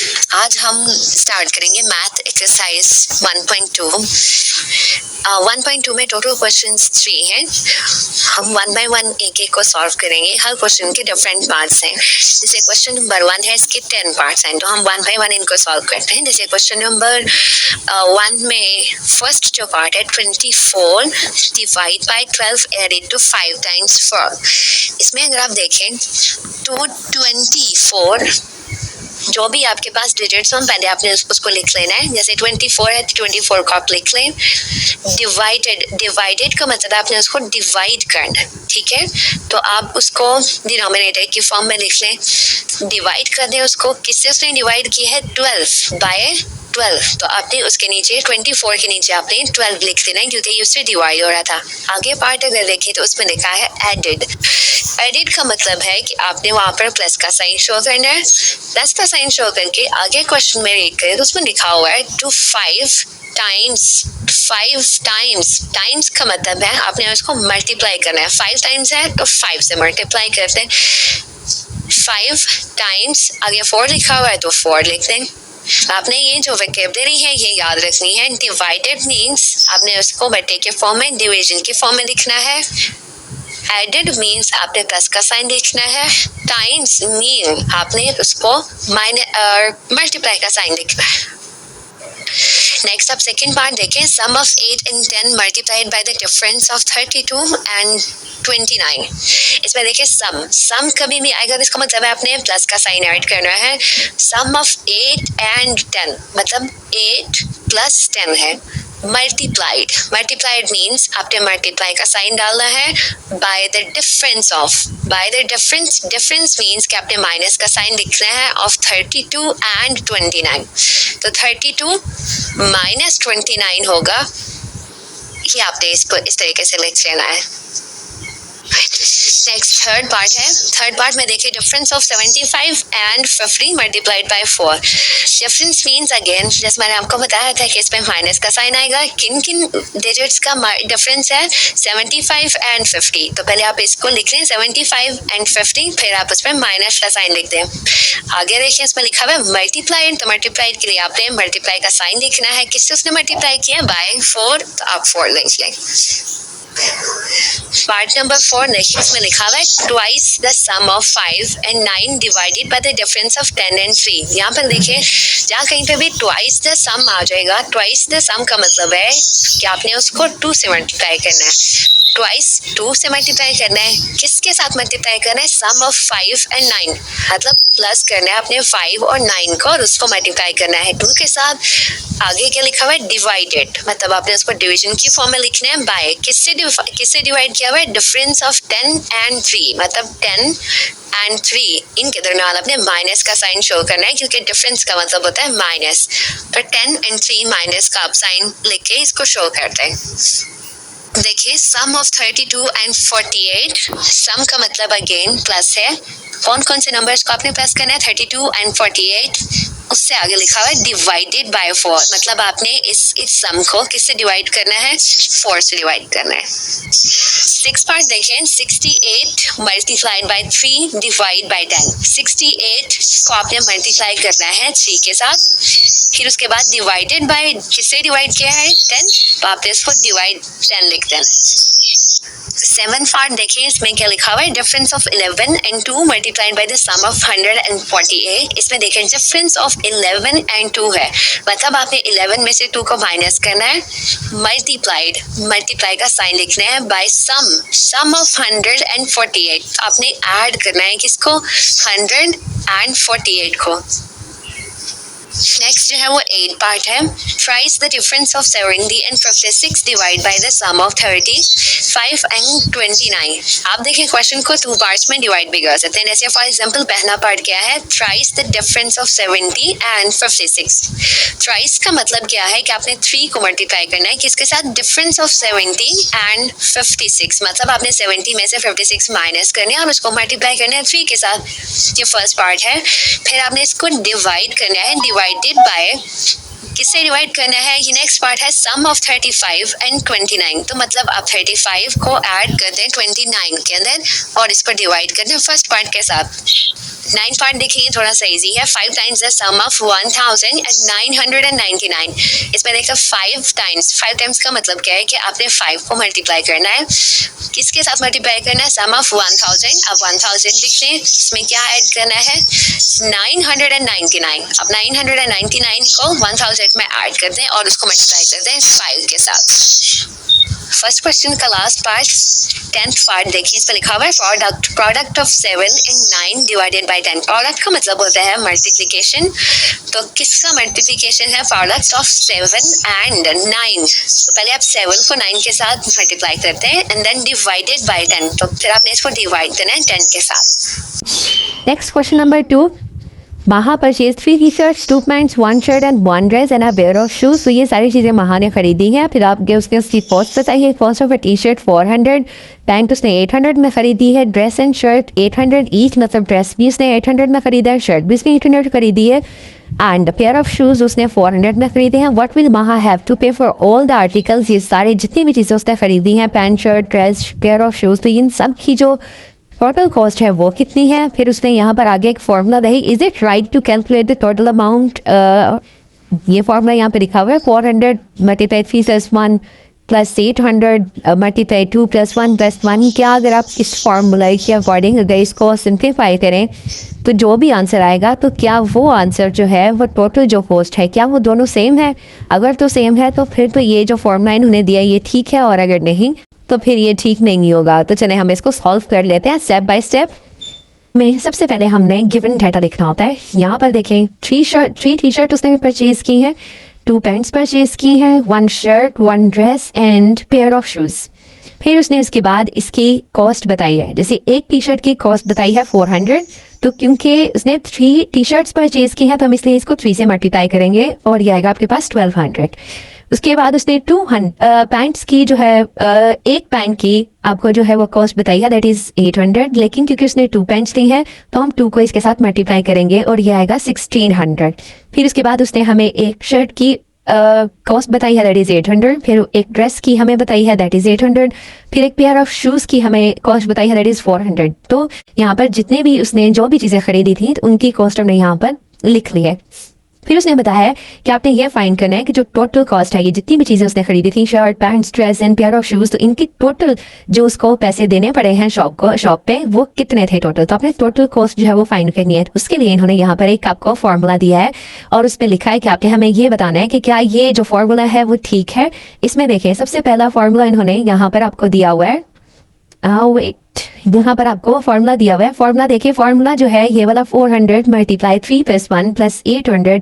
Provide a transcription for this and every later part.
आज हम स्टार्ट करेंगे मैथ एक्सरसाइज 1.2। 1.2 में टोटल क्वेश्चंस 3 हैं। हम वन बाय वन एक एक को सॉल्व करेंगे। हर क्वेश्चन के डिफरेंट पार्ट्स हैं। जैसे क्वेश्चन नंबर 1 है, इसके 10 पार्ट्स हैं, तो हम वन बाय वन इनको सॉल्व करते हैं। जैसे क्वेश्चन नंबर 1 में फर्स्ट जो पार्ट है 24 divide by 12 added to 5 times 4। इसमें अगर आप देखें तो 24 जो भी आपके पास डिजिट्स हम पहले आपने उसको लिख लेना है। जैसे 24 है तो 24 को आप लिख लें। डिवाइडेड का मतलब आपने उसको डिवाइड करना, ठीक है, तो आप उसको डिनोमिनेटर की फॉर्म में लिख लें। डिवाइड कर दें उसको, किससे उसने डिवाइड की है 12 बाय 12, तो आपने उसके नीचे 24 के नीचे आपने 12 लिख देना है क्योंकि ये उससे डिवाइड हो रहा था। आगे पार्ट अगर देखें तो उसमें लिखा है एडेड। एडेड का मतलब है कि आपने वहां पर प्लस का साइन शो करना है। प्लस का साइन शो करके आगे क्वेश्चन में रीड करें तो उसमें लिखा हुआ है टू 5 टाइम्स। 5 टाइम्स का मतलब है आपने उसको मल्टीप्लाई करना है। 5 टाइम्स है तो 5 से मल्टीप्लाई करते हैं। 5 टाइम्स आगे 4 लिखा हुआ है तो 4 लिख दें। आपने ये जो वोकैबुलरी है ये याद रखनी है। डिवाइडेड मीन्स आपने उसको बटे के फॉर्म में, डिवीजन के फॉर्म में लिखना है। एडेड मीन्स आपने प्लस का साइन लिखना है। टाइम्स मीन आपने उसको मल्टीप्लाई का साइन लिखना है। नेक्स्ट आप सेकेंड पार्ट देखें। Sum of 8 and 10 multiplied by the difference of 32 and 29। इसमें देखिए सम कभी भी आएगा तो इसका मतलब है आपने प्लस का साइन ऐड करना है। सम ऑफ 8 and 10 मतलब 8 plus 10 है। मल्टीप्लाइड मीन्स आपने मल्टीप्लाई का साइन डालना है bye the difference of. Difference means कि आपने माइनस का साइन लिखना है ऑफ 32 and 29। तो 32 माइनस 29 होगा। ये आपने इसको इस तरीके से लिख लेना है। नेक्स्ट थर्ड पार्ट है। थर्ड पार्ट में देखिए difference of 75 and 50 multiplied by 4। Difference means again जैसे मैंने आपको बताया था कि इसमें माइनस का साइन आएगा। किन किन डिजिट्स का डिफरेंस है 75 and 50। तो पहले आप इसको लिख लें 75 and 50, फिर आप उसमें माइनस का साइन लिख दें। आगे देखिए इसमें लिखा हुआ है मल्टीप्लाइड, तो मल्टीप्लाइड के लिए आपने मल्टीप्लाई का साइन लिखना है। किससे उसने मल्टीप्लाई किया बाय 4, तो आप 4 लिख लें। पार्ट नंबर 4 देखिए इसमें लिखा हुआ है twice the sum of 5 and 9 divided by the difference of 10 and 3। यहाँ पर देखिए जहाँ कहीं पे भी ट्वाइस द सम आ जाएगा, ट्वाइस द सम का मतलब है कि आपने उसको 2 से मल्टीप्लाई करना है। ट्वाइस 2 से मल्टीप्लाई करना है। किसके साथ मल्टीप्लाई करना है? सम ऑफ 5 and 9 मतलब प्लस करना है आपने 5 और 9 को और उसको मल्टीप्लाई करना है 2 के साथ। आगे क्या लिखा हुआ है डिवाइडेड मतलब आपने उसको डिवीजन की फॉर्म में लिखना है बाय किससे डिवाइड किया हुआ है डिफरेंस ऑफ 10 and 3 मतलब 10 and 3 इनके दरमियान आपने माइनस का साइन शो करना है क्योंकि डिफरेंस का मतलब होता है माइनस। तो 10 and 3 माइनस का आप साइन लिख के इसको शो करते हैं। देखिए सम ऑफ 32 and 48। सम का मतलब अगेन प्लस है। कौन कौन से नंबर्स को आपने प्लस करना है 32 and 48। उससे आगे लिखा हुआ है डिवाइडेड बाय 4 मतलब आपने इस सम को किससे डिवाइड करना है 4 से डिवाइड करना है। 6 पार्ट देखें 68 मल्टीप्लाइड बाय 3 डिवाइड बाय 10। 68 को आपने मल्टीप्लाई करना है 3 के साथ, फिर उसके बाद डिवाइडेड बाय किससे डिवाइड किया है 10, तो आपने इसको डिवाइड 10 लिख देना है। 7 पार्ट देखिए इसमें क्या लिखा हुआ है difference of 11 and 2 multiplied by the sum of 148। इसमें देखें डिफरेंस ऑफ 11 and 2 है मतलब आपने 11 में से 2 को माइनस करना है। मल्टीप्लाई का साइन लिखना है बाय सम ऑफ 148। आपने ऐड करना है किसको 148 को। नेक्स्ट जो है वो 8 पार्ट है। Thrice the difference of 70 and 56 divide by the sum of 35 and 29। आप देखिए क्वेश्चन को 2 पार्ट्स में डिवाइड भी कर सकते हैं। जैसे फॉर एग्जांपल पहला पार्ट क्या है thrice the difference of 70 and 56। ट्राइस का मतलब क्या है कि आपने 3 को मल्टीप्लाई करना है किसके साथ डिफरेंस ऑफ 70 and 56 मतलब आपने 70 में से 56 माइनस करने और उसको मल्टीप्लाई करना है 3 के साथ। ये फर्स्ट पार्ट है। फिर आपने इसको डिवाइड करना है डिवाइडेड बाय किससे डिवाइड करना है? ये नेक्स्ट पार्ट है सम ऑफ 35 एंड 29। तो मतलब आप 35 को ऐड कर दें 29 के अंदर और इस पर डिवाइड कर दें फर्स्ट पार्ट के साथ। 9 पार्ट देखिए थोड़ा सा इजी है। 5 टाइम्स द सम ऑफ 1999। इसमें देखो 5 टाइम्स का मतलब क्या है कि आपने 5 को मल्टीप्लाई करना है। किसके साथ मल्टीप्लाई करना है? सम ऑफ 1000। अब 1000 लिख लें, इसमें क्या ऐड करना है? 999। अब 999 को 1000 में ऐड कर दें और उसको मल्टीप्लाई कर दें 5 के साथ। फर्स्ट क्वेश्चन का लास्ट पार्ट 10th पार्ट देखिए, इस पर लिखा हुआ है product of 7 and 9 divided bye 10। Product का मतलब होता है मल्टीप्लिकेशन। तो किसका मल्टीप्लिकेशन है? Product of 7 and 9। तो पहले आप 7 को 9 के साथ मल्टीप्लाई करते हैं एंड देन डिवाइडेड बाय 10। तो फिर आपने इसको डिवाइड करना है 10 के साथ। Next question number 2। Maha purchased 3 t-shirts, 2 pants, 1 shirt and 1 dress and a pair of shoes. तो ये सारी चीज़ें महा ने खरीदी हैं। फिर आपके उसने उसकी कॉस्ट बताई है। Cost of a T shirt 400, pant उसने 800 में ख़रीदी है, ड्रेस एंड शर्ट 800 ईच, मतलब ड्रेस भी उसने 800 में ख़रीदा है, शर्ट भी उसने 800 खरीदी है एंड पेयर ऑफ शूज़ उसने 400 में ख़रीदे हैं। व्हाट विल महा हैव टू पे फॉर ऑल द आर्टिकल्स? ये सारे जितनी भी चीज़ें उसने ख़रीदी हैं, pant, shirt, dress, pair of shoes, तो इन सब की जो टोटल कॉस्ट है वो कितनी है? फिर उसने यहाँ पर आगे एक फॉर्मूला दी। Is it right to calculate the total amount? ये फॉर्मूला यहाँ पे लिखा हुआ है 400 मल्टीप्लाई 3 + 1 + 800 मल्टीप्लाई 2 + 1 + 1। क्या अगर आप इस फॉर्मूला के अकॉर्डिंग अगर इसको सिंप्लीफाई करें तो जो भी आंसर आएगा, तो क्या वो आंसर जो है वो टोटल जो कॉस्ट है क्या वो दोनों सेम है? अगर तो सेम है तो फिर तो ये जो फॉर्मूला इन्होंने दिया ये ठीक है, और अगर नहीं तो फिर ये ठीक नहीं होगा। तो चले हम इसको सॉल्व कर लेते हैं स्टेप बाय स्टेप। में सबसे पहले हमने गिवन डाटा लिखना होता है। यहाँ पर देखें 3 टी शर्ट उसने परचेज की हैं, 2 पैंट्स परचेज की हैं, 1 shirt, 1 dress and pair of shoes. फिर उसने उसके बाद इसकी कॉस्ट बताई है। जैसे एक टी शर्ट की कॉस्ट बताई है 400, तो क्योंकि उसने 3 टी शर्ट्स परचेज की हैं तो हम इसलिए इसको 3 से मल्टीप्लाई करेंगे और ये आएगा आपके पास 1200। उसके बाद उसने 200 पैंट्स की जो है एक पैंट की आपको जो है वो कॉस्ट बताई है, दैट इज 800, लेकिन क्योंकि उसने 2 पैंट्स ली हैं तो हम 2 को इसके साथ मल्टीप्लाई करेंगे और ये आएगा 1600। फिर उसके बाद उसने हमें एक शर्ट की कॉस्ट बताई है, दैट इज 800। फिर एक ड्रेस की हमें बताई है, दैट इज 800। फिर एक पेयर ऑफ शूज़ की हमें कॉस्ट बताई है, दैट इज 400। तो यहाँ पर जितने भी उसने जो भी चीज़ें खरीदी थी तो उनकी कॉस्ट हमने यहाँ पर लिख ली है। फिर उसने बताया कि आपने ये फाइंड करना है कि जो टोटल कॉस्ट है, ये जितनी भी चीज़ें उसने खरीदी थी, shirt, pants, dress and pair of shoes, तो इनकी टोटल जो उसको पैसे देने पड़े हैं शॉप पे वो कितने थे टोटल। तो आपने टोटल कॉस्ट जो है वो फाइंड करनी है। उसके लिए इन्होंने यहाँ पर एक आपको फॉर्मूला दिया है और उसमें लिखा है कि आपने हमें ये बताना है कि क्या ये जो फॉर्मूला है वो ठीक है। इसमें देखें सबसे पहला फॉर्मूला इन्होंने यहाँ पर आपको दिया हुआ है, यहाँ पर आपको फॉर्मूला दिया हुआ है। फॉर्मूला देखिए, फॉर्मूला जो है ये वाला 400 मल्टीप्लाई 3 + 1 + 800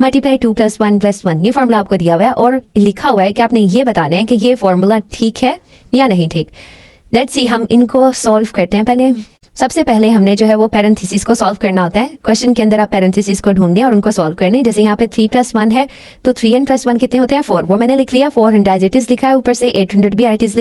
मल्टीप्लाई 2 + 1 + 1, ये फॉर्मूला आपको दिया हुआ है और लिखा हुआ है कि आपने ये बताना है कि ये फॉर्मूला ठीक है या नहीं ठीक। लेट्स सी, हम इनको सॉल्व करते हैं। पहले सबसे पहले हमने जो है वो पैरेंथेसिस को सॉल्व करना होता है। क्वेश्चन के अंदर आप पैरेंथेसिस को ढूंढने और उनको सॉल्व करने। जैसे यहाँ पे 3 + 1 है तो 3 + 1 कितने होते हैं? 4। वो मैंने लिख लिया, 400 एज इट इज लिखा है, ऊपर से 800 भी एज इट इज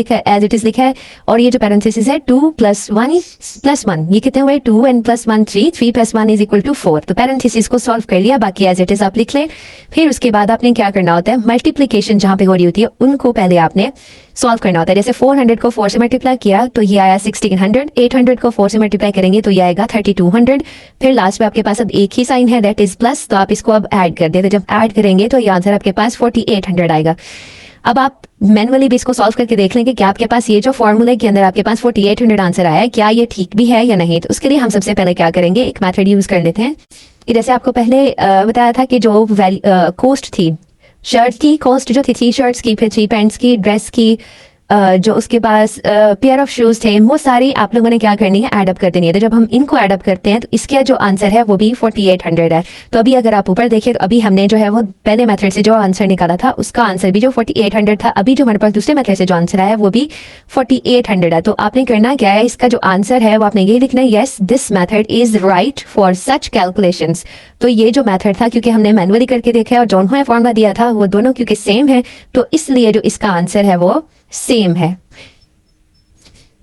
लिखा है। और ये जो पैरेंथेसिस है 2 + 1 + 1, ये कितने हुए? 2 and +1 3, 3 + 1 = 4। तो पैरेंथेसिस को सॉल्व कर लिया, बाकी एज इट इज आप लिख लें। फिर उसके बाद आपने क्या करना होता है, मल्टीप्लीकेशन जहाँ पे हो रही होती है उनको पहले आपने सॉल्व करना होता है। जैसे 400 को 4 से मल्टीप्लाई किया तो ये आया 1600, 800 को 4 से मल्टीप्लाई करेंगे तो ये आएगा 3200। फिर लास्ट में आपके पास अब एक ही साइन है, दैट इज प्लस, तो आप इसको अब ऐड कर देते। जब ऐड करेंगे तो ये आंसर आपके पास 4800 आएगा। अब आप मैनुअली भी इसको सॉल्व करके देख लेंगे कि आपके पास ये जो फॉर्मूले के अंदर आपके पास 4800 आंसर आया है, क्या ये ठीक भी है या नहीं। तो उसके लिए हम सबसे पहले क्या करेंगे, एक मेथड यूज कर लेते हैं। जैसे आपको पहले बताया था कि जो कॉस्ट थी, शर्ट की कॉस्ट जो थी 3 शर्ट्स की, फिर 3 पैंट्स की, ड्रेस की, जो उसके पास पेयर ऑफ शूज़ थे, वो सारी आप लोगों ने क्या करनी है, ऐड अप कर देनी है। तो जब हम इनको ऐड अप करते हैं तो इसका जो आंसर है वो भी 4800 है। तो अभी अगर आप ऊपर देखिए तो अभी हमने जो है वो पहले मेथड से जो आंसर निकाला था उसका आंसर भी जो 4800 था, अभी जो हमारे पास दूसरे मेथड से जो आंसर आया वो भी 4800 है। तो आपने करना क्या है, इसका जो आंसर है वो आपने ये लिखना है, yes this method is right for such calculations. तो ये जो मेथड था, क्योंकि हमने मैनुअली करके देखा है और जो उन्होंने फॉर्मूला दिया था वो दोनों क्योंकि सेम है, तो इसलिए जो इसका आंसर है वो सेम है।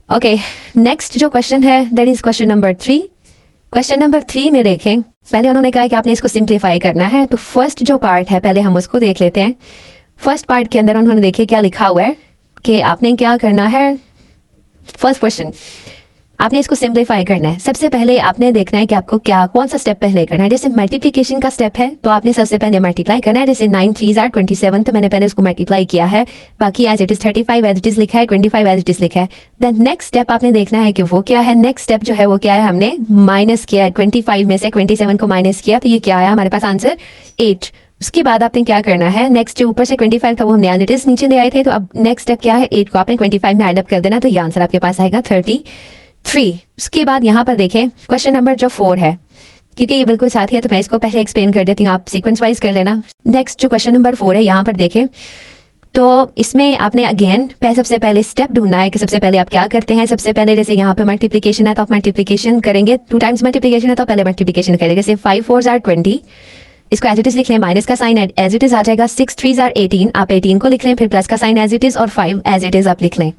ओके, नेक्स्ट जो क्वेश्चन है that is question number 3। Question number 3 में देखें, पहले उन्होंने कहा कि आपने इसको सिंप्लीफाई करना है, तो फर्स्ट जो पार्ट है पहले हम उसको देख लेते हैं। फर्स्ट पार्ट के अंदर उन्होंने देखिए क्या लिखा हुआ है कि आपने क्या करना है। फर्स्ट क्वेश्चन, आपने इसको सिंप्लीफाई करना है। सबसे पहले आपने देखना है कि आपको क्या कौन सा स्टेप पहले करना है। जैसे मल्टीप्लिकेशन का स्टेप है तो आपने सबसे पहले मल्टीप्लाई करना है। जैसे 9 3 are 27, तो मैंने पहले इसको मल्टीप्लाई किया है, बाकी as it is 35 as it is लिखा है, 25 एज इट इज लिखा है। देन नेक्स्ट स्टेप आपने देखना है कि वो क्या है। नेक्स्ट स्टेप जो है वो क्या है, हमने माइनस किया है 25 में से 27 को माइनस किया, तो ये क्या आया हमारे पास आंसर 8। उसके बाद आपने क्या करना है, नेक्स्ट जो ऊपर से 25 था वो हमने एज इट इज नीचे ले आए थे, तो अब नेक्स्ट स्टेप क्या है, 8 को आपने 25 में एड अप कर देना, तो ये आंसर आपके पास आएगा 33। उसके बाद यहाँ पर देखें क्वेश्चन नंबर जो 4 है, क्योंकि ये बिल्कुल साथ ही है तो मैं इसको पहले एक्सप्लेन कर देती हूँ, आप सीक्वेंस वाइज कर लेना। नेक्स्ट जो क्वेश्चन नंबर 4 है यहाँ पर देखें, तो इसमें आपने अगेन सबसे पहले स्टेप ढूंढना है कि सबसे पहले आप क्या करते हैं। सबसे पहले जैसे यहाँ पे मल्टीप्लिकेशन है तो आप मल्टीप्लिकेशन करेंगे, 2 टाइम्स मल्टीप्लिकेशन है तो पहले मल्टीप्लिकेशन करेंगे। जैसे 5 4 are 20, इसको एज इट इज लिख लें, माइनस का साइन एज इट इज आ जाएगा। 6 3 are 18, आप 18 को लिख लें, फिर प्लस का साइन एज इट इज, और 5 एज इट इज आप लिख लें।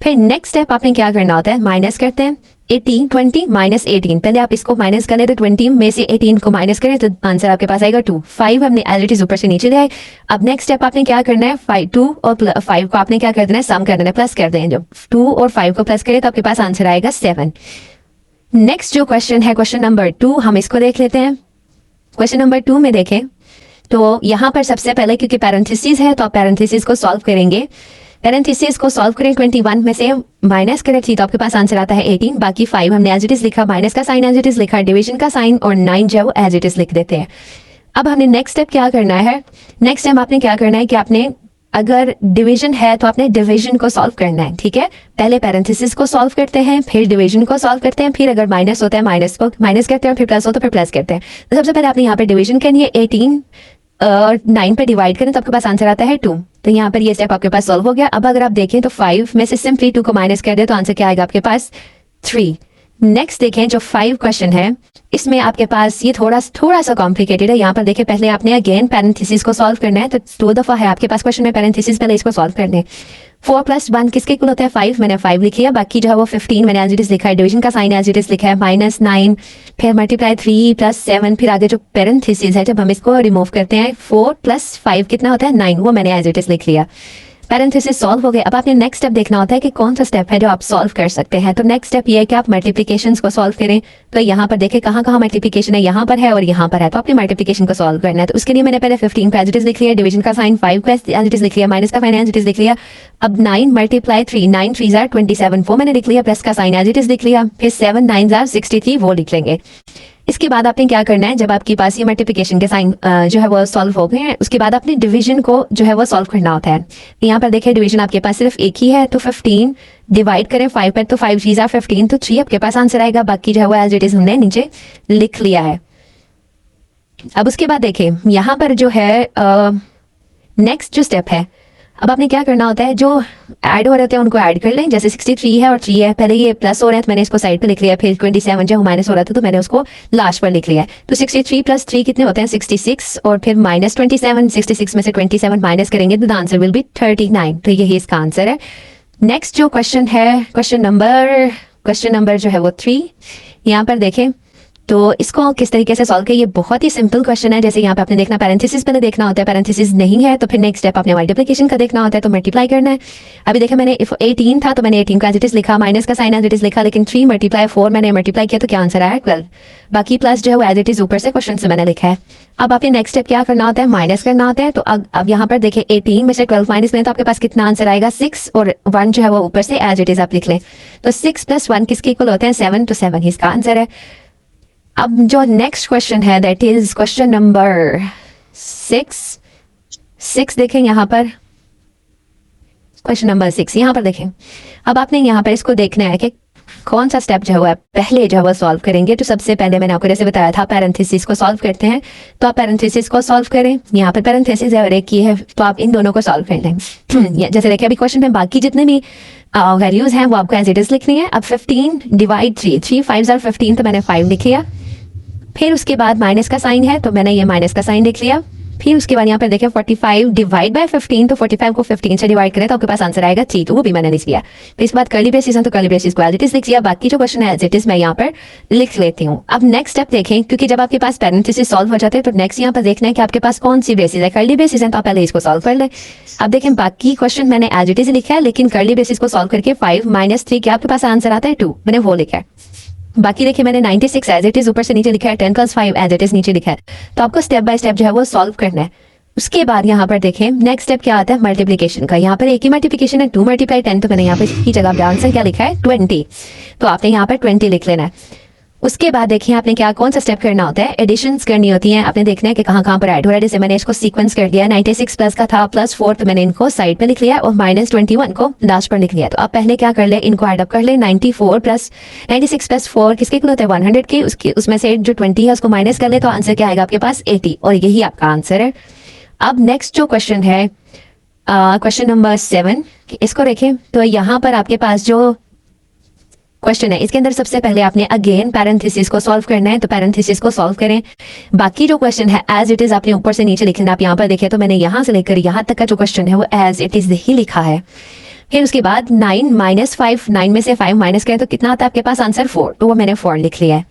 फिर नेक्स्ट स्टेप आपने क्या करना होता है, माइनस करते हैं 18 20 माइनस 18, पहले आप इसको माइनस कर ले तो 20 में से 18 को माइनस करें तो आंसर आपके पास आएगा 2। 5 हमने एज इट इज ऊपर से नीचे ले आए। अब नेक्स्ट स्टेप आपने क्या करना है, 2 और 5 को आपने क्या कर देना है, सम कर देना है, प्लस कर दें। जब 2 और 5 को प्लस करें तो आपके पास आंसर आएगा 7। नेक्स्ट जो क्वेश्चन है क्वेश्चन नंबर 2, हम इसको देख लेते हैं। क्वेश्चन नंबर 2 में देखें तो यहाँ पर सबसे पहले क्योंकि पैरेंथेसिस है तो आप पैरेंथेसिस को सॉल्व करेंगे। पैरेंथेसिस को सॉल्व करें, 21 में से माइनस करें थी तो आपके पास आंसर आता है 18, बाकी 5 हमने एज इट इज लिखा, माइनस का साइन एज इट इज लिखा, डिवीजन का साइन, और 9 जो है वो एज इट इज लिख देते हैं। अब हमने नेक्स्ट स्टेप क्या करना है, नेक्स्ट टाइम आपने क्या करना है कि आपने अगर डिवीजन है तो आपने डिवीजन को सॉल्व करना है, ठीक है। पहले पैरेंथेसिस को सॉल्व करते हैं, फिर डिवीजन को सॉल्व करते हैं, फिर अगर माइनस होता है माइनस को माइनस करते हैं, फिर प्लस हो तो फिर प्लस करते हैं। तो सबसे पहले आपने यहाँ पे डिवीजन करनी है, 18 और 9 पे डिवाइड करें तो आपके पास आंसर आता है 2। तो यहाँ पर ये स्टेप आपके पास सॉल्व हो गया। अब अगर आप देखें तो 5 में से सिंपली 2 को माइनस कर दे तो आंसर क्या आएगा आपके पास 3। नेक्स्ट देखें जो 5 क्वेश्चन है, इसमें आपके पास ये थोड़ा सा कॉम्प्लिकेटेड है। यहाँ पर देखें पहले आपने अगेन पैरेंथेसिस को सॉल्व करना है, तो 2 दफा है आपके पास क्वेश्चन में पैरेंथेसिस, पहले इसको सॉल्व करने हैं। 4 + 1 किसके इक्वल होता है 5, मैंने 5 लिखी है, बाकी जो है वो 15 मैंने एज इट इज लिखा है, डिवीजन का साइन एज इट इज लिखा है, -9, फिर मल्टीप्लाई 3 + 7, फिर आगे जो पैरेंथेसिस है जब हम इसको रिमूव करते हैं 4 + 5 कितना होता है 9, वो मैंने एज इट इज लिख लिया। पैरेंथेसिस सॉल्व हो गए। अब आपने नेक्स्ट स्टेप देखना होता है कि कौन सा स्टेप है जो आप सॉल्व कर सकते हैं। तो नेक्स्ट स्टेप ये है कि आप मल्टीप्लिकेशंस को सॉल्व करें। तो यहाँ पर देखें कहाँ कहाँ मल्टीप्लिकेशन है, यहाँ पर है और यहाँ पर है, तो आपने मल्टीप्लिकेशन को सॉल्व करना है। तो उसके लिए मैंने पहले 15 को एज इट इज लिख लिया, डिवीजन का साइन 5 को एज इट इज लिख लिया, माइनस का साइन एज इट इज लिख लिया। अब 9 × 3, 9 3 are 27, वो मैंने लिख लिया, प्लस का साइन एज इट इज लिख लिया, फिर 7 9 are 63, वो लिख लेंगे। इसके बाद आपने क्या करना है, जब आपके पास ये मल्टीप्लिकेशन के साइन जो है वो सॉल्व हो गए हैं, उसके बाद आपने डिवीजन को जो है वो सॉल्व करना होता है। यहाँ पर देखिए डिवीजन आपके पास सिर्फ एक ही है, तो 15 डिवाइड करें 5 पर, तो 5 3 are 15, तो 3 आपके पास आंसर आएगा, बाकी जो है वो एज इट इज हमने नीचे लिख लिया है। अब उसके बाद देखें यहाँ पर जो है नेक्स्ट जो स्टेप है, अब आपने क्या करना होता है, जो ऐड हो रहे थे उनको ऐड कर लें। जैसे 63 है और 3 है, पहले ये प्लस हो रहे हैं तो मैंने इसको साइड पे लिख लिया, फिर 27 जो माइनस हो रहा था तो मैंने उसको लास्ट पर लिख लिया है। तो 63 + 3 कितने होते हैं 66, और फिर -27, 66 में से 27 माइनस करेंगे तो द आंसर विल बी 39। तो यही इसका आंसर है। नेक्स्ट जो क्वेश्चन है क्वेश्चन नंबर जो है वो 3, यहाँ पर देखें तो इसको किस तरीके से सॉल्व किया। ये बहुत ही सिंपल क्वेश्चन है। जैसे यहाँ पे आपने देखना पैरेंथेसिस पहले देखना होता है, पैरेंथेसिस नहीं है तो फिर नेक्स्ट स्टेप आपने मल्टीप्लिकेशन का देखना होता है, तो मल्टीप्लाई करना है। अभी देखा मैंने 18 था तो मैंने 18 को एज इट इज लिखा, माइनस का साइन एज इट इज लिखा, लेकिन 3 × 4 मैंने मल्टीप्लाई किया तो क्या आंसर आया 12, बाकी प्लस जो है वो एज इट इज ऊपर से क्वेश्चन से मैंने लिखा है। अब आपने नेक्स्ट स्टेप क्या करना होता है, माइनस करना होता है। तो अब यहाँ पर देखिए 18 में से 12 माइनस में, तो आपके पास कितना आंसर आएगा 6, और 1 जो है वो ऊपर से एज इट इज आप लिख लें। तो 6 + 1 किसके इक्वल होते हैं 7, तो 7 इसका आंसर है। अब जो नेक्स्ट क्वेश्चन है दैट इज क्वेश्चन नंबर 6 देखें यहाँ पर, क्वेश्चन नंबर 6 यहाँ पर देखें। अब आपने यहाँ पर इसको देखना है कि कौन सा स्टेप जो है पहले जो है वो सॉल्व करेंगे। तो सबसे पहले मैंने आपको जैसे बताया था पैरेंथेसिस को सॉल्व करते हैं, तो आप पैरेंथेसिस को सॉल्व करें। यहाँ पर पैरेंथेसिस है और एक की है, तो आप इन दोनों को सॉल्व कर लें। जैसे देखिए अभी क्वेश्चन में बाकी जितने भी वैल्यूज हैं वो आपको एज इट इज लिखनी है। अब 15 / 3, 3 5 are 15, तो मैंने 5 लिख लिया। फिर उसके बाद माइनस का साइन है तो मैंने ये माइनस का साइन लिख लिया, फिर उसके बाद यहाँ पर देखें 45 डिवाइड बाय 15, तो 45 को 15 से डिवाइड करें तो आपके पास आंसर आएगा 3, तो वो भी मैंने लिख लिया। फिर इस बात कर्ली ब्रेसेस है तो कर्ली ब्रेसेस को एज इट इज लिख लिया, बाकी जो क्वेश्चन है एज इट इज मैं यहाँ पर लिख लेती हूँ। अब नेक्स्ट स्टेप देखें, क्योंकि जब आपके पास पैरेंथेसिस सॉल्व हो जाते हैं तो नेक्स्ट यहाँ पर देखना है कि आपके पास कौन सी ब्रेसेस है। कर्ली ब्रेसेस है तो आप पहले इसको सॉल्व कर लें। अब देखें बाकी क्वेश्चन मैंने एज इट इज लिखा है, लेकिन कर्ली ब्रेसेस को सॉल्व करके 5 - 3 क्या आपके पास आंसर आता है 2, मैंने वो लिखा है। बाकी देखिए मैंने 96 एज इट इज ऊपर से नीचे लिखा है, 10 + 5 एज इट इज नीचे लिखा है। तो आपको स्टेप बाय स्टेप जो है वो सॉल्व करना है। उसके बाद यहाँ पर देखें नेक्स्ट स्टेप क्या आता है मल्टीप्लिकेशन का। यहाँ पर एक ही मल्टीप्लिकेशन है 2 × 10, तो मैंने यहाँ पे की जगह आंसर क्या लिखा है 20, तो आपने यहाँ पर 20 लिख लेना है। उसके बाद देखिए आपने क्या कौन सा स्टेप करना होता है, एडिशंस करनी होती हैं। आपने देखना है कि कहाँ कहाँ पर ऐड हो रहा है। जैसे मैंने इसको सीक्वेंस कर दिया, 96 प्लस का था +4, तो मैंने इनको साइड पे लिख लिया और -21 को लास्ट पर लिख लिया। तो आप पहले क्या कर ले, इनको ऐड अप कर ले। 94 + 96 + 4 किसके इक्वल होता है 100 के, उसके उसमें से जो 20 है उसको माइनस कर ले तो आंसर क्या आएगा आपके पास 80, और यही आपका आंसर है। अब नेक्स्ट जो क्वेश्चन है क्वेश्चन नंबर 7, इसको देखें। तो यहाँ पर आपके पास जो क्वेश्चन है इसके अंदर सबसे पहले आपने अगेन पैरेंथेसिस को सॉल्व करना है, तो पैरेंथेसिस को सॉल्व करें। बाकी जो क्वेश्चन है एज इट इज आपने ऊपर से नीचे लिखना। आप यहाँ पर देखें तो मैंने यहाँ से लेकर यहाँ तक का जो क्वेश्चन है वो एज इट इज ही लिखा है। फिर उसके बाद 9 - 5, 9 में से 5 माइनस करें तो कितना आता है आपके पास आंसर 4, तो वो मैंने 4 लिख लिया है।